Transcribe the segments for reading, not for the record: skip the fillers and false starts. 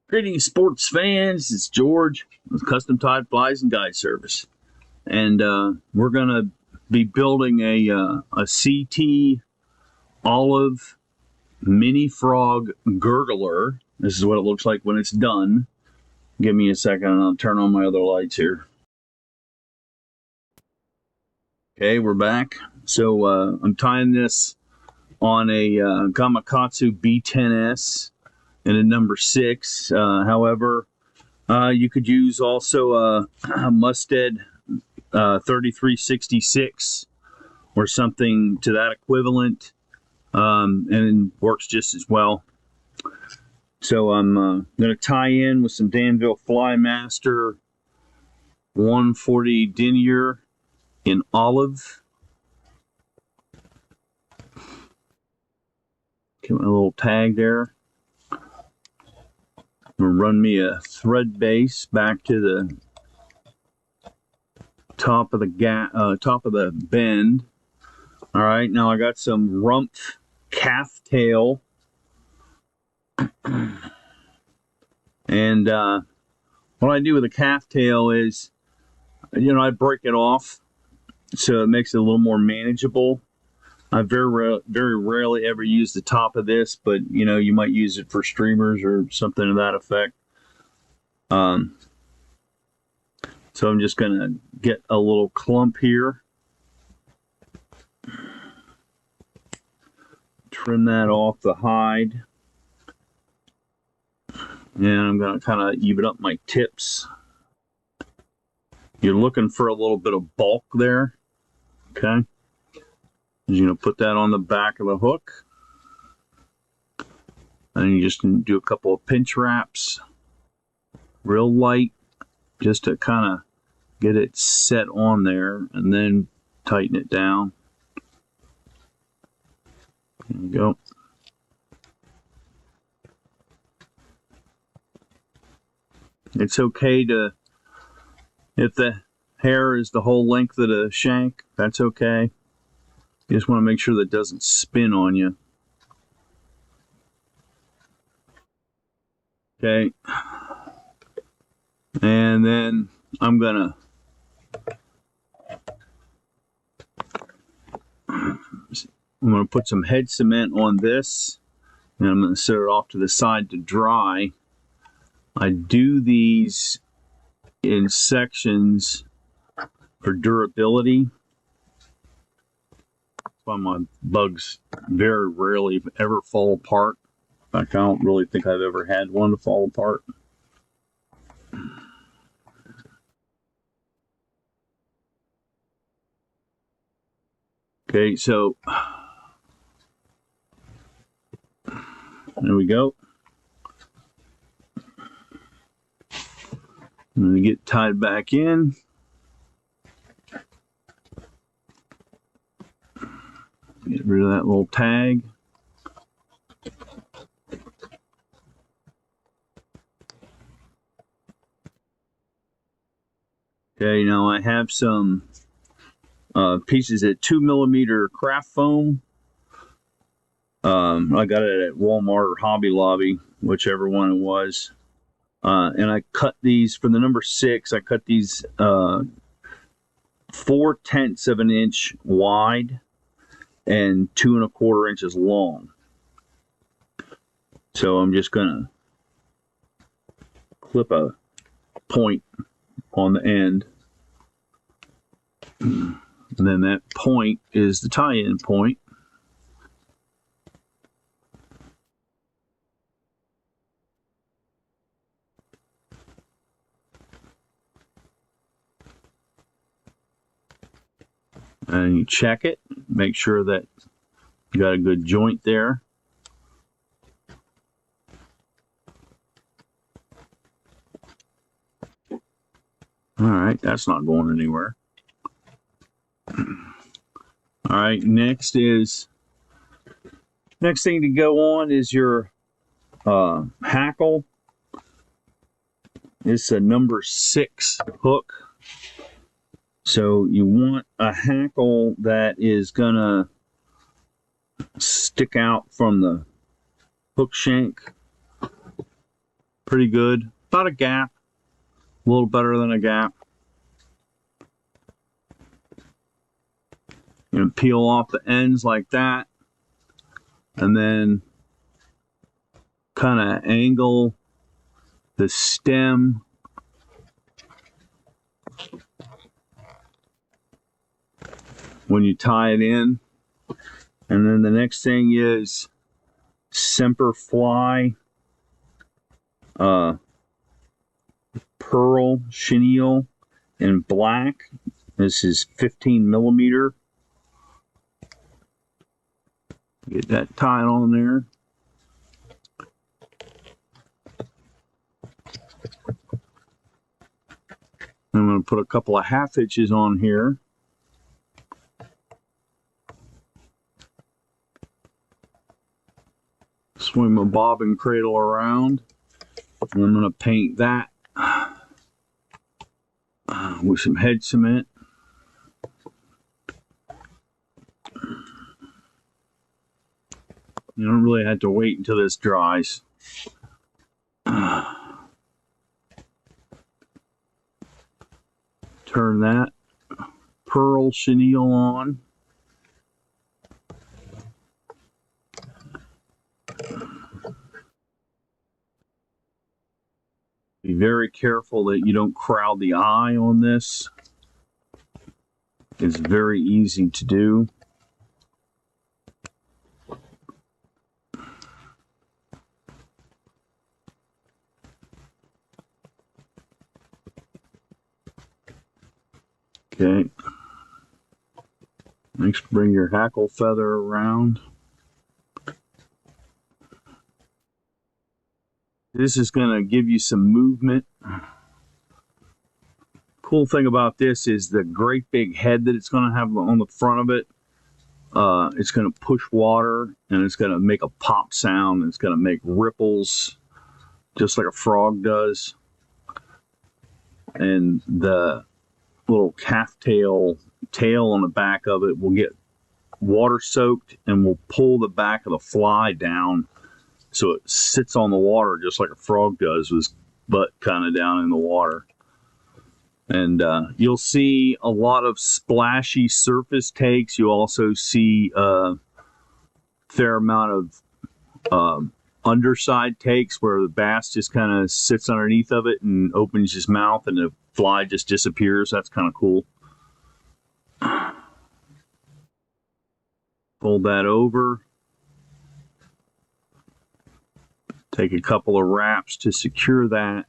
Greetings, sports fans. It's George with Custom Tied Flies and Guide Service, and we're gonna be building a CT olive mini frog gurgler. This is what it looks like when it's done. Give me a second, and I'll turn on my other lights here. Okay, we're back. So I'm tying this on a Gamakatsu B10S. And a number 6. However, you could use also a Mustad 3366 or something to that equivalent, and works just as well. So I'm going to tie in with some Danville Fly Master 140 denier in olive. Get my little tag there. Run me a thread base back to the top of the bend. All right, now I got some Rumph calf tail, and what I do with the calf tail is, I break it off so it makes it a little more manageable. I very rarely ever use the top of this, but you might use it for streamers or something to that effect. So I'm just gonna get a little clump here, trim that off the hide, and I'm gonna kind of even up my tips. You're looking for a little bit of bulk there, okay? You're going to put that on the back of the hook, and you just do a couple of pinch wraps, real light, just to kind of get it set on there, and then tighten it down. There you go. It's okay to, if the hair is the whole length of the shank, that's okay. You just want to make sure that it doesn't spin on you. Okay. And then I'm gonna put some head cement on this, and I'm gonna set it off to the side to dry. I do these in sections for durability. Why my bugs very rarely ever fall apart. In fact, I don't really think I've ever had one to fall apart. Okay, so there we go. I'm going to get tied back in. Get rid of that little tag. Okay, now I have some pieces of 2mm craft foam. I got it at Walmart or Hobby Lobby, whichever one it was. And I cut these for the number 6. I cut these 4/10 of an inch wide and 2 1/4 inches long. So I'm just gonna clip a point on the end, and then that point is the tie-in point. And you check it, make sure that you got a good joint there. All right, that's not going anywhere. All right, next thing to go on is your Hackle. It's a number 6 hook. So you want a hackle that is gonna stick out from the hook shank. Pretty good. About a gap. A little better than a gap. You know, peel off the ends like that. And then kind of angle the stem when you tie it in. And then the next thing is Semperfli pearl chenille in black. This is 15 millimeter. Get that tied on there. I'm going to put a couple of half hitches on here. Swing my bobbin cradle around. And I'm going to paint that with some head cement. You don't really have to wait until this dries. Turn that pearl chenille on. Be very careful that you don't crowd the eye on this. It's very easy to do. Okay. Next, bring your hackle feather around. This is going to give you some movement. Cool thing about this is the great big head that it's going to have on the front of it. It's going to push water and it's going to make a pop sound. It's going to make ripples just like a frog does. And the little calf tail on the back of it will get water soaked and will pull the back of the fly down so it sits on the water just like a frog does with its butt kind of down in the water. And you'll see a lot of splashy surface takes. You also see a fair amount of underside takes where the bass just kind of sits underneath of it and opens his mouth and the fly just disappears. That's kind of cool. Fold that over. Take a couple of wraps to secure that.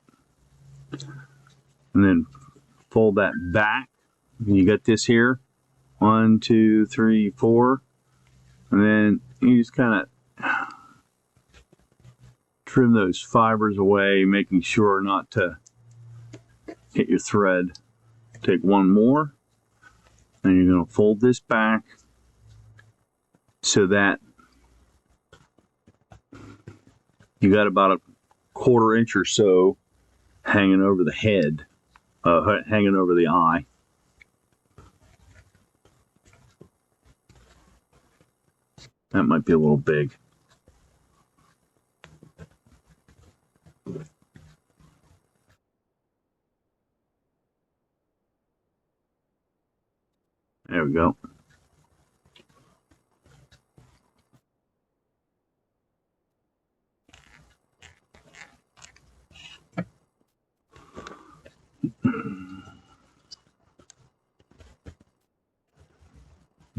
And then fold that back. You got this here. 1, 2, 3, 4. And then you just kind of trim those fibers away, making sure not to hit your thread. Take one more. And you're going to fold this back so that you got about a 1/4 inch or so hanging over the head, hanging over the eye. That might be a little big. There we go.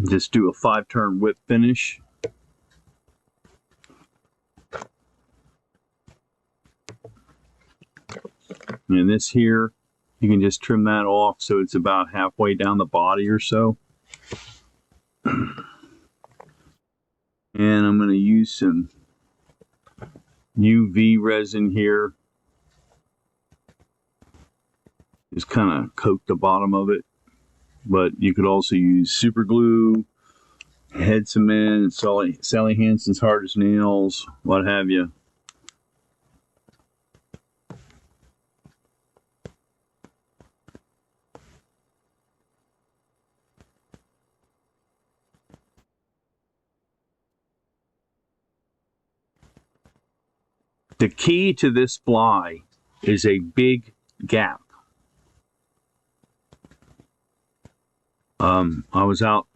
Just do a 5-turn whip finish. And this here, you can just trim that off so it's about halfway down the body or so. And I'm going to use some UV resin here. Just kind of coat the bottom of it. But you could also use super glue, head cement, Sally Hansen's hard as nails, what have you. The key to this fly is a big gap. I was out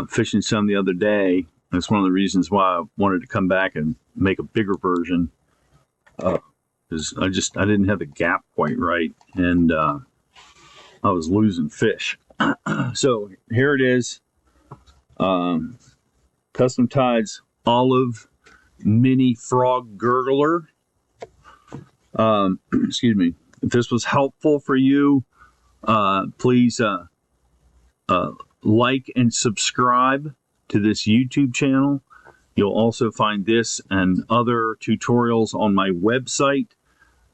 fishing some the other day. That's one of the reasons why I wanted to come back and make a bigger version. Because I didn't have the gap quite right, and I was losing fish. So here it is. Custom Tides Olive Mini Frog Gurgler. Excuse me. If this was helpful for you, please like and subscribe to this YouTube channel. You'll also find this and other tutorials on my website,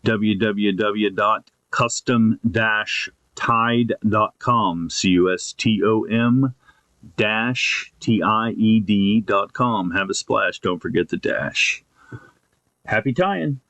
www.custom-tied.com, CUSTOM-TIED.com. Have a splash. Don't forget the dash. Happy tying.